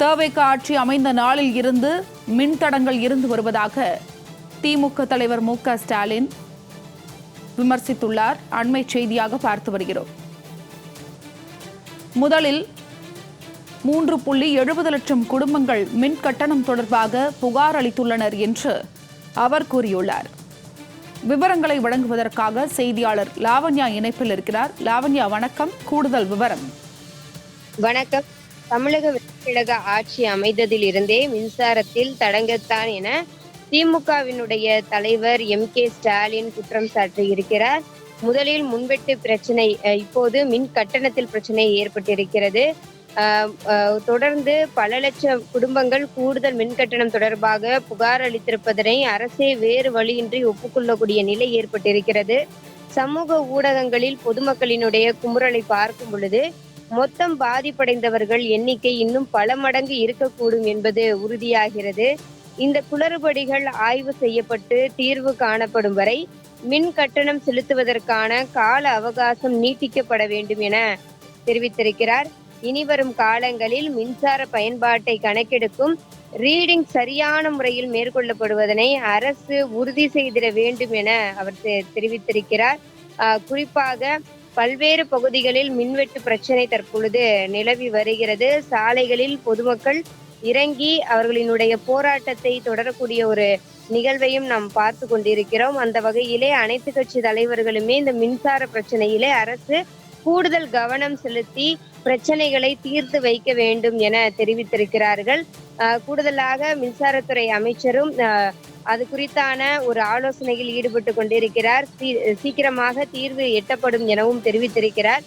தவேக ஆட்சி அமைந்த நாளில் இருந்து மின்தடங்கள் இருந்து வருவதாக திமுக தலைவர் மு.க. ஸ்டாலின் விமர்சித்துள்ளார். அண்மை செய்தியாக பார்த்து வருகிறோம். முதலில் 3.70 லட்சம் குடும்பங்கள் மின் கட்டணம் தொடர்பாக புகார் அளித்துள்ளனர் என்று அவர் கூறியுள்ளார். விவரங்களை வழங்குவதற்காக செய்தியாளர் லாவண்யா இணைப்பில் இருக்கிறார். லாவண்யா, வணக்கம். கூடுதல் விவரம். வணக்கம். தமிழக வெற்றிக்கழக ஆட்சி அமைந்ததில் இருந்தே மின்சாரத்தில் தடங்கத்தான் என திமுகவினுடைய தலைவர் எம்.கே. ஸ்டாலின் குற்றம் சாட்டியிருக்கிறார். முதலில் முன்வெட்டு பிரச்சனை, இப்போது மின் கட்டணத்தில் பிரச்சனை ஏற்பட்டிருக்கிறது. தொடர்ந்து பல லட்சம் குடும்பங்கள் கூடுதல் மின் கட்டணம் தொடர்பாக புகார் அளித்திருப்பதனை அரசே வேறு வழியின்றி ஒப்புக்கொள்ளக்கூடிய நிலை ஏற்பட்டிருக்கிறது. சமூக ஊடகங்களில் பொதுமக்களினுடைய குமுறலை பார்க்கும் பொழுது மொத்தம் பாதிப்படைந்தவர்கள் எண்ணிக்கை இன்னும் பல மடங்கு இருக்கக்கூடும் என்பது உறுதியாகிறது. இந்த குளறுபடிகள் ஆய்வு செய்யப்பட்டு தீர்வு காணப்படும் வரை மின் கட்டணம் செலுத்துவதற்கான கால அவகாசம் நீட்டிக்கப்பட வேண்டும் என தெரிவித்திருக்கிறார். இனிவரும் காலங்களில் மின்சார பயன்பாட்டை கணக்கெடுக்கும் ரீடிங் சரியான முறையில் மேற்கொள்ளப்படுவதனை அரசு உறுதி செய்திட வேண்டும் என அவர் தெரிவித்திருக்கிறார். குறிப்பாக பல்வேறு பகுதிகளில் மின்வெட்டு பிரச்சனை தற்பொழுது நிலவி வருகிறது. சாலைகளில் பொதுமக்கள் இறங்கி அவர்களினுடைய போராட்டத்தை தொடரக்கூடிய ஒரு நிகழ்வையும் நாம் பார்த்து கொண்டிருக்கிறோம். அந்த வகையிலே அனைத்து கட்சி தலைவர்களுமே இந்த மின்சார பிரச்சனையிலே அரசு கூடுதல் கவனம் செலுத்தி பிரச்சனைகளை தீர்த்து வைக்க வேண்டும் என தெரிவித்திருக்கிறார்கள். கூடுதலாக மின்சாரத்துறை அமைச்சரும் அது குறித்தான ஒரு ஆலோசனையில் ஈடுபட்டு கொண்டிருக்கிறார். சீக்கிரமாக தீர்வு எட்டப்படும் எனவும் தெரிவித்திருக்கிறார்.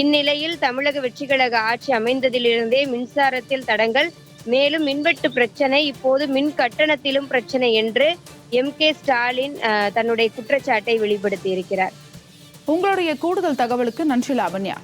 இந்நிலையில் தமிழக வெற்றிக்கழக ஆட்சி அமைந்ததிலிருந்தே மின்சாரத்தில் தடங்கல், மேலும் மின்வெட்டு பிரச்சனை, இப்போது மின் கட்டணத்திலும் பிரச்சனை என்று எம்.கே. ஸ்டாலின் தன்னுடைய குற்றச்சாட்டை வெளிப்படுத்தி இருக்கிறார். உங்களுடைய கூடுதல் தகவலுக்கு நன்றி லாவண்யா.